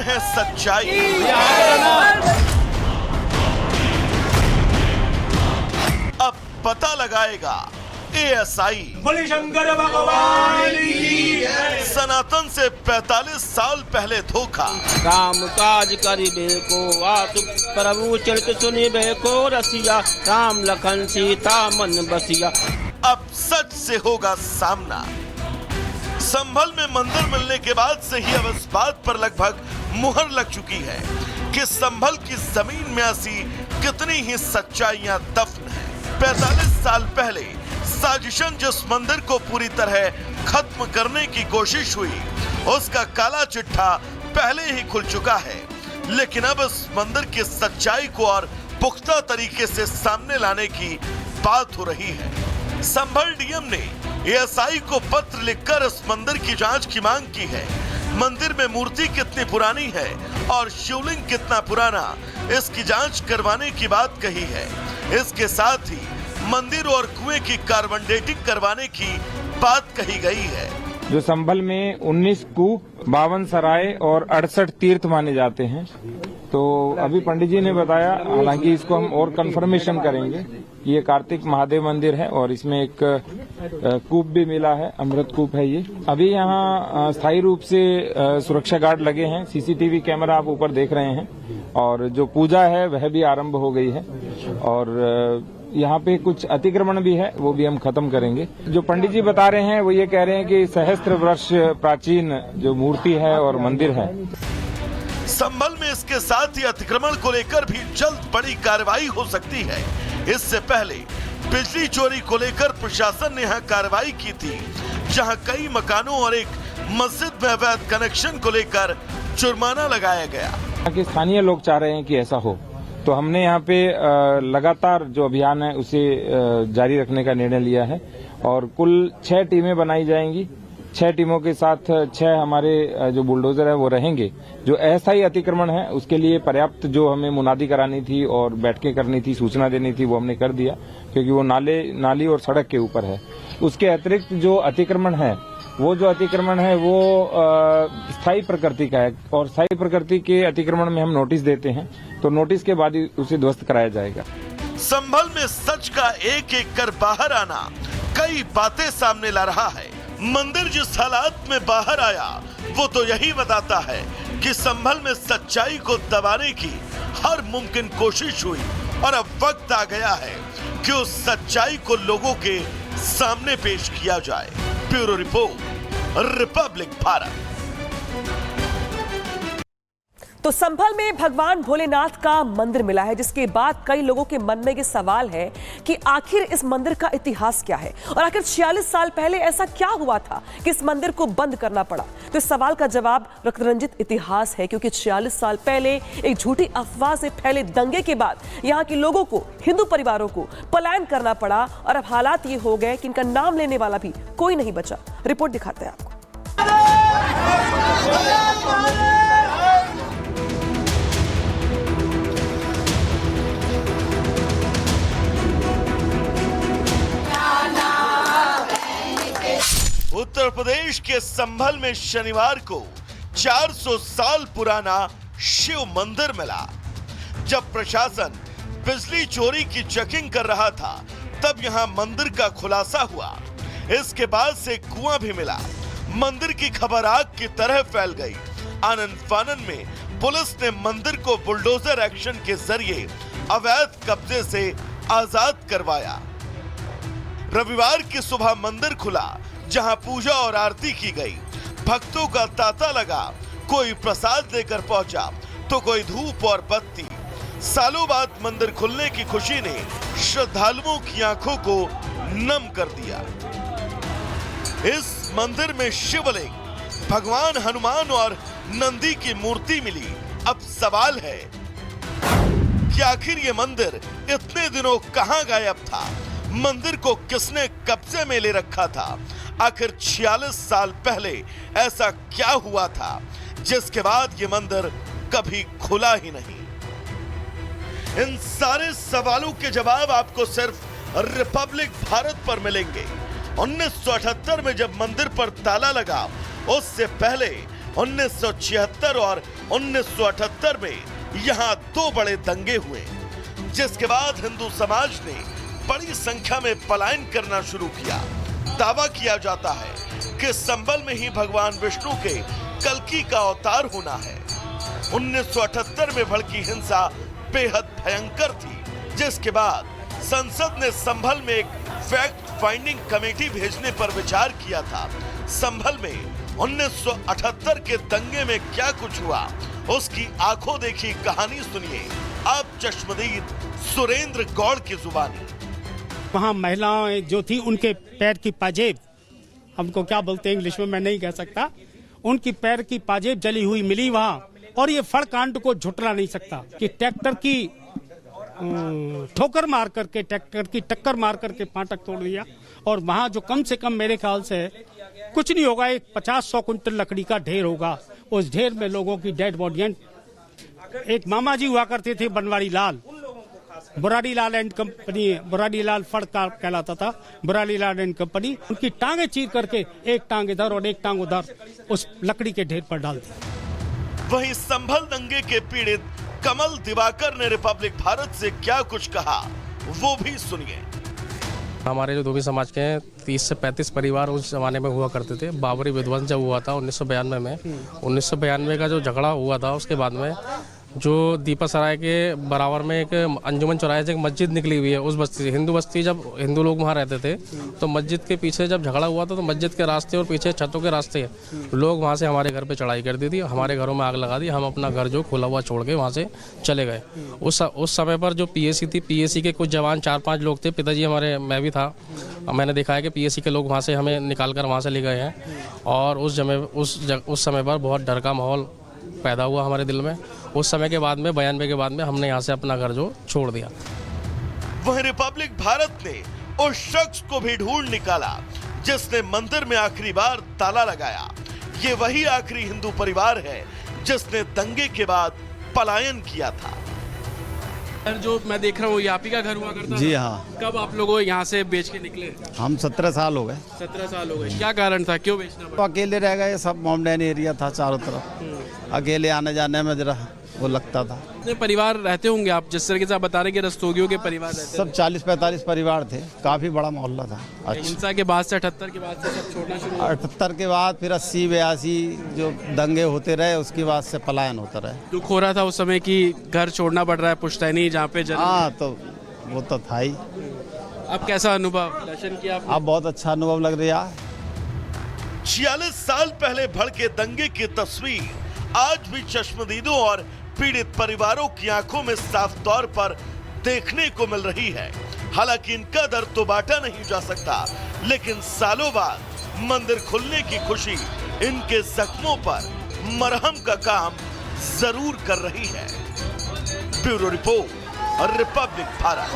है सच्चाई। अब पता लगाएगा एएसआई। बोले शंकर भगवान की जय। सनातन से 45 साल पहले धोखा। काम काज करिबे को आतु प्रभु चरित सुनिबे को रसिया, राम लखन सीता मन बसिया। अब सच से होगा सामना। संभल में मंदिर मिलने के बाद से ही अब इस बात पर लगभग मुहर लग चुकी है कि संभल की जमीन में ऐसी कितनी ही सच्चाइयां दफन है। 45 साल पहले साजिशन जिस मंदिर को पूरी तरह खत्म करने की कोशिश हुई, उसका काला चिट्ठा पहले ही खुल चुका है। लेकिन अब इस मंदिर की सच्चाई को और पुख्ता तरीके से सामने लाने की बात हो रही है। संभल डीएम ने एएसआई को पत्र लिखकर इस मंदिर की जांच की मांग की है। मंदिर में मूर्ति कितनी पुरानी है और शिवलिंग कितना पुराना, इसकी जांच करवाने की बात कही है। इसके साथ ही मंदिर और कुएं की कार्बन डेटिंग करवाने की बात कही गई है। जो संभल में 19 कूप, 52 सराय और 68 तीर्थ माने जाते हैं। तो अभी पंडित जी ने बताया, हालांकि इसको हम और कंफर्मेशन करेंगे। ये कार्तिक महादेव मंदिर है और इसमें एक कूप भी मिला है, अमृत कूप है ये। अभी यहाँ स्थायी रूप से सुरक्षा गार्ड लगे हैं, सीसीटीवी कैमरा आप ऊपर देख रहे हैं, और जो पूजा है वह भी आरंभ हो गई है। और यहाँ पे कुछ अतिक्रमण भी है, वो भी हम खत्म करेंगे। जो पंडित जी बता रहे हैं वो ये कह रहे हैं कि सहस्त्र वर्ष प्राचीन जो मूर्ति है और मंदिर है। संभल में इसके साथ ही अतिक्रमण को लेकर भी जल्द बड़ी कार्रवाई हो सकती है। इससे पहले बिजली चोरी को लेकर प्रशासन ने यहाँ कार्रवाई की थी, जहाँ कई मकानों और एक मस्जिद में अवैध कनेक्शन को लेकर जुर्माना लगाया गया। कि स्थानीय लोग चाह रहे हैं कि ऐसा हो, तो हमने यहाँ पे लगातार जो अभियान है उसे जारी रखने का निर्णय लिया है। और कुल 6 टीमें बनाई जाएंगी। 6 टीमों के साथ 6 हमारे जो बुलडोजर है वो रहेंगे। जो अस्थायी अतिक्रमण है उसके लिए पर्याप्त जो हमें मुनादी करानी थी और बैठकें करनी थी, सूचना देनी थी, वो हमने कर दिया, क्योंकि वो नाली और सड़क के ऊपर है। उसके अतिरिक्त जो अतिक्रमण है वो स्थायी प्रकृति का है, और स्थायी प्रकृति के अतिक्रमण में हम नोटिस देते हैं, तो नोटिस के बाद ही उसे ध्वस्त कराया जाएगा। संभल में सच का एक एक कर बाहर आना कई बातें सामने ला रहा है। मंदिर जिस हालात में बाहर आया वो तो यही बताता है कि संभल में सच्चाई को दबाने की हर मुमकिन कोशिश हुई, और अब वक्त आ गया है कि उस सच्चाई को लोगों के सामने पेश किया जाए। Bureau report, Republic Bharat. तो संभल में भगवान भोलेनाथ का मंदिर मिला है, जिसके बाद कई लोगों के मन में ये सवाल है कि आखिर इस मंदिर का इतिहास क्या है, और आखिर 46 साल पहले ऐसा क्या हुआ था कि इस मंदिर को बंद करना पड़ा। तो इस सवाल का जवाब रक्तरंजित इतिहास है, क्योंकि 46 साल पहले एक झूठी अफवाह से फैले दंगे के बाद यहाँ के लोगों को, हिंदू परिवारों को पलायन करना पड़ा, और अब हालात ये हो गए कि इनका नाम लेने वाला भी कोई नहीं बचा। रिपोर्ट दिखाते हैं आपको। उत्तर प्रदेश के संभल में शनिवार को 400 साल पुराना शिव मंदिर मिला। जब प्रशासन बिजली चोरी की चेकिंग कर रहा था, तब यहां मंदिर का खुलासा हुआ। इसके बाद से कुआं भी मिला। मंदिर की खबर आग की तरह फैल गई। आनन फानन में पुलिस ने मंदिर को बुलडोजर एक्शन के जरिए अवैध कब्जे से आजाद करवाया। रविवार की सुबह मंदिर खुला, जहां पूजा और आरती की गई। भक्तों का तांता लगा, कोई प्रसाद लेकर पहुंचा तो कोई धूप और बत्ती। सालों बाद मंदिर खुलने की खुशी ने श्रद्धालुओं की आंखों को नम कर दिया। इस मंदिर में शिवलिंग, भगवान हनुमान और नंदी की मूर्ति मिली। अब सवाल है कि आखिर ये मंदिर इतने दिनों कहां गायब था? मंदिर को किसने कब्जे में ले रखा था? आखिर 46 साल पहले ऐसा क्या हुआ था जिसके बाद ये मंदिर कभी खुला ही नहीं? इन सारे सवालों के जवाब आपको सिर्फ रिपब्लिक भारत पर मिलेंगे। 1978 में जब मंदिर पर ताला लगा, उससे पहले 1976 और 1978 में यहाँ 2 बड़े दंगे हुए, जिसके बाद हिंदू समाज ने बड़ी संख्या में पलायन करना शुरू किया। दावा किया जाता है कि संभल में ही भगवान विष्णु के कल्कि का अवतार होना है। 1978 में भड़की हिंसा बेहद भयंकर थी, जिसके बाद संसद ने संभल में एक फैक्ट फाइंडिंग कमेटी भेजने पर विचार किया था। संभल में 1978 के दंगे में क्या कुछ हुआ, उसकी आंखों देखी कहानी सुनिए आप चश्मदीद सुरेंद्र गौड़ की जुबानी। वहाँ महिलाएं जो थी उनके पैर की पाजेब, हमको क्या बोलते हैं इंग्लिश में मैं नहीं कह सकता, उनकी पैर की पाजेब जली हुई मिली वहाँ। और ये फड़ कांड को झुटला नहीं सकता कि ट्रैक्टर की ठोकर मार करके, ट्रैक्टर की टक्कर मार करके फाटक तोड़ दिया। और वहाँ जो कम से कम मेरे ख्याल से कुछ नहीं होगा, एक 50-100 कुंटल लकड़ी का ढेर होगा। उस ढेर में लोगों की डेड बॉडियां। एक मामा जी हुआ करते थे बनवारी लाल, बुराड़ी लाल एंड कंपनी, बुराड़ी लाल फड़ का कहलाता था, बुराड़ी लाल एंड कंपनी। उनकी टांगे चीर करके एक टांग इधर और एक टांग उधर उस लकड़ी के ढेर पर डाल दी। वहीं संभल दंगे के पीड़ित कमल दिवाकर ने रिपब्लिक भारत से क्या कुछ कहा, वो भी सुनिए। हमारे जो धोबी समाज के 30 से 35 परिवार उस जमाने में हुआ करते थे। बाबरी विध्वंस जब हुआ था 1992 में, 1992 का जो झगड़ा हुआ था, उसके बाद में जो दीपा सराय के बराबर में एक अंजुमन चौराहे से एक मस्जिद निकली हुई है, उस बस्ती से हिंदू बस्ती, जब हिंदू लोग वहाँ रहते थे तो मस्जिद के पीछे जब झगड़ा हुआ था तो मस्जिद के रास्ते और पीछे छतों के रास्ते लोग वहाँ से हमारे घर पे चढ़ाई कर दी थी, हमारे घरों में आग लगा दी। हम अपना घर जो खुला हुआ छोड़ के वहाँ से चले गए। उस समय पर जो पीएसी थी, पीएसी के कुछ जवान 4-5 लोग थे, पिताजी हमारे, मैं भी था, मैंने देखा है कि पीएसी के लोग वहाँ से हमें निकाल कर वहाँ से ले गए हैं। और उस समय पर बहुत डर का माहौल पैदा हुआ हमारे दिल में। उस समय के बाद में 92 के बाद में हमने यहाँ से अपना घर जो छोड़ दिया। वहीं रिपब्लिक भारत ने उस शख्स को भी ढूंढ निकाला जिसने मंदिर में आखिरी बार ताला लगाया। ये वही आखिरी हिंदू परिवार है जिसने दंगे के बाद पलायन किया था। जो मैं देख रहा हूँ, ये आप ही का घर हुआ करता? जी हाँ। कब आप लोगों यहाँ से बेच के निकले? हम 17 साल हो गए। 17 साल हो गए। क्या कारण था, क्यों बेचना पड़ा? तो अकेले रह गए, सब मॉमडैन एरिया था चारों तरफ, अकेले आने जाने में जरा वो लगता था। कितने परिवार रहते होंगे आप, जिस तरीके से आप बता रहे कि रस्तोगियों के परिवार रहते? सब 40-45 परिवार थे, काफी बड़ा मोहल्ला था। अच्छा, हिंसा के बाद से 78 के बाद से सब छोड़ना शुरू हुआ? 78 के बाद फिर 80-82 जो दंगे होते रहे, उसके बाद से पलायन होता रहे। दुख हो रहा था उस समय कि घर छोड़ना पड़ रहा है पुश्तैनी जहाँ पे जन्म? हाँ, तो वो तो था ही। अब कैसा अनुभव दर्शन किया आपने? अब बहुत अच्छा अनुभव लग रहा है। 46 साल पहले भड़के दंगे की तस्वीर आज भी चश्मदीदों और पीड़ित परिवारों की आंखों में साफ तौर पर देखने को मिल रही है। हालांकि इनका दर्द तो बांटा नहीं जा सकता, लेकिन सालों बाद मंदिर खुलने की खुशी इनके जख्मों पर मरहम का काम जरूर कर रही है। Bureau report, Republic Bharat.